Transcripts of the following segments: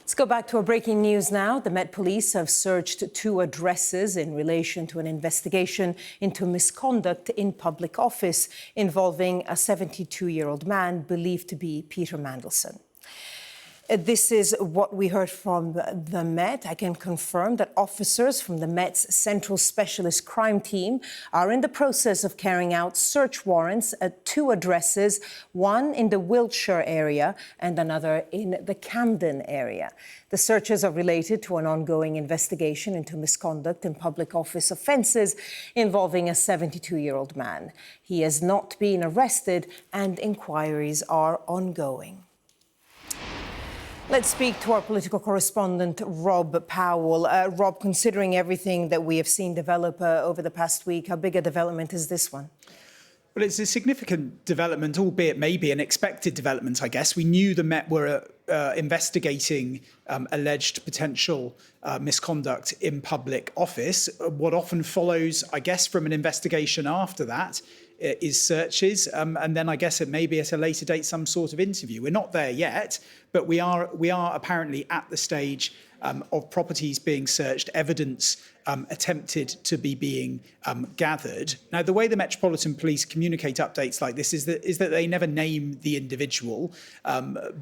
Let's go back to our breaking news now. The Met Police have searched 2 addresses in relation to an investigation into misconduct in public office involving a 72-year-old man believed to be Peter Mandelson. This is what we heard from the Met. I can confirm that officers from the Met's Central Specialist Crime Team are in the process of carrying out search warrants at 2 addresses, one in the Wiltshire area and another in the Camden area. The searches are related to an ongoing investigation into misconduct in public office offences involving a 72-year-old man. He has not been arrested and inquiries are ongoing. Let's speak to our political correspondent, Rob Powell. Rob, considering everything that we have seen develop over the past week, how big a development is this one? Well, it's a significant development, albeit maybe an expected development, I guess. We knew the Met were investigating alleged potential misconduct in public office. What often follows, I guess, from an investigation after that is searches, and then I guess it may be at a later date some sort of interview. We're not there yet, but we are apparently at the stage of properties being searched, evidence attempted to be being gathered. Now, the way the Metropolitan Police communicate updates like this is that they never name the individual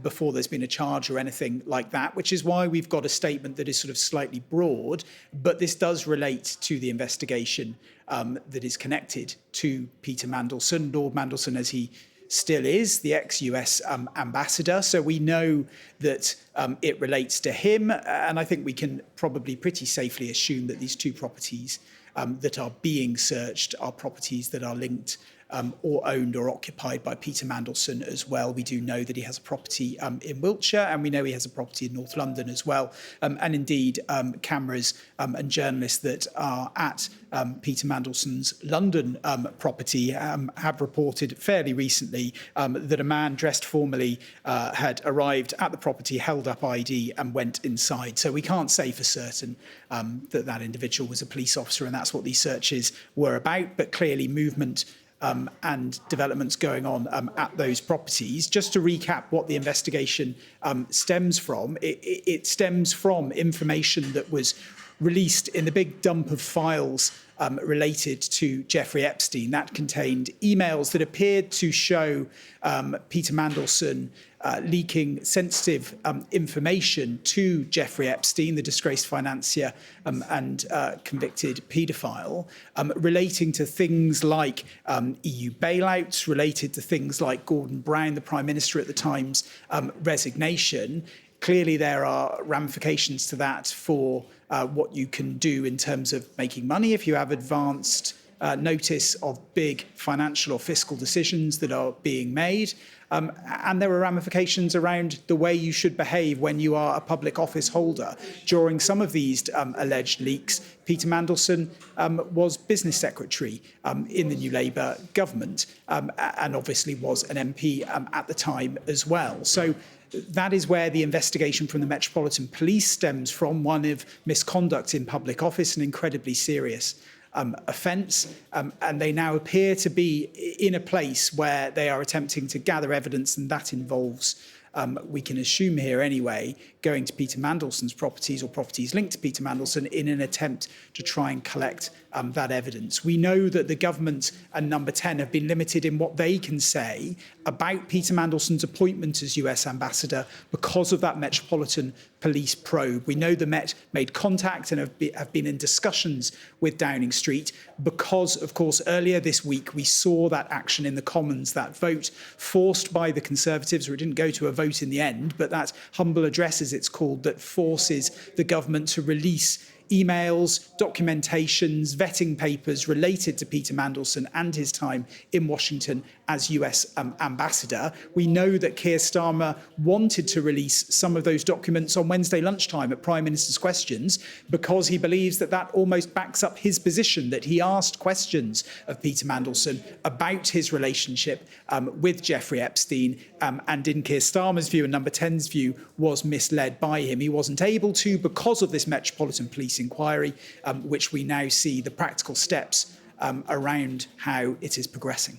before there's been a charge or anything like that, which is why we've got a statement that is sort of slightly broad, but this does relate to the investigation that is connected to Peter Mandelson, Lord Mandelson as he still is, the ex-US ambassador. So we know that it relates to him. And I think we can probably pretty safely assume that these 2 properties that are being searched are properties that are linked or owned or occupied by Peter Mandelson as well. We do know that he has a property in Wiltshire, and we know he has a property in North London as well. And indeed, cameras and journalists that are at Peter Mandelson's London property have reported fairly recently that a man dressed formally had arrived at the property, held up ID and went inside. So we can't say for certain that that individual was a police officer, and that's what these searches were about, but clearly movement and developments going on at those properties. Just to recap what the investigation stems from, it stems from information that was released in the big dump of files related to Jeffrey Epstein. That contained emails that appeared to show Peter Mandelson leaking sensitive information to Jeffrey Epstein, the disgraced financier and convicted paedophile, relating to things like EU bailouts, related to things like Gordon Brown, the Prime Minister at the time's resignation. Clearly, there are ramifications to that for what you can do in terms of making money if you have advanced notice of big financial or fiscal decisions that are being made. And there are ramifications around the way you should behave when you are a public office holder. During some of these alleged leaks, Peter Mandelson was business secretary in the New Labour government and obviously was an MP at the time as well. So that is where the investigation from the Metropolitan Police stems from, one of misconduct in public office, an incredibly serious offence, and they now appear to be in a place where they are attempting to gather evidence, and that involves, we can assume here anyway, going to Peter Mandelson's properties or properties linked to Peter Mandelson in an attempt to try and collect that evidence. We know that the government and Number 10 have been limited in what they can say about Peter Mandelson's appointment as US ambassador because of that Metropolitan Police probe. We know the Met made contact and have been in discussions with Downing Street because, of course, earlier this week we saw that action in the Commons, that vote forced by the Conservatives, or it didn't go to a vote in the end, but that humble address, as it's called, that forces the government to release emails, documentations, vetting papers related to Peter Mandelson and his time in Washington as US ambassador. We know that Keir Starmer wanted to release some of those documents on Wednesday lunchtime at Prime Minister's Questions because he believes that that almost backs up his position, that he asked questions of Peter Mandelson about his relationship with Jeffrey Epstein and in Keir Starmer's view and Number 10's view was misled by him. He wasn't able to because of this Metropolitan Police inquiry, which we now see the practical steps around how it is progressing.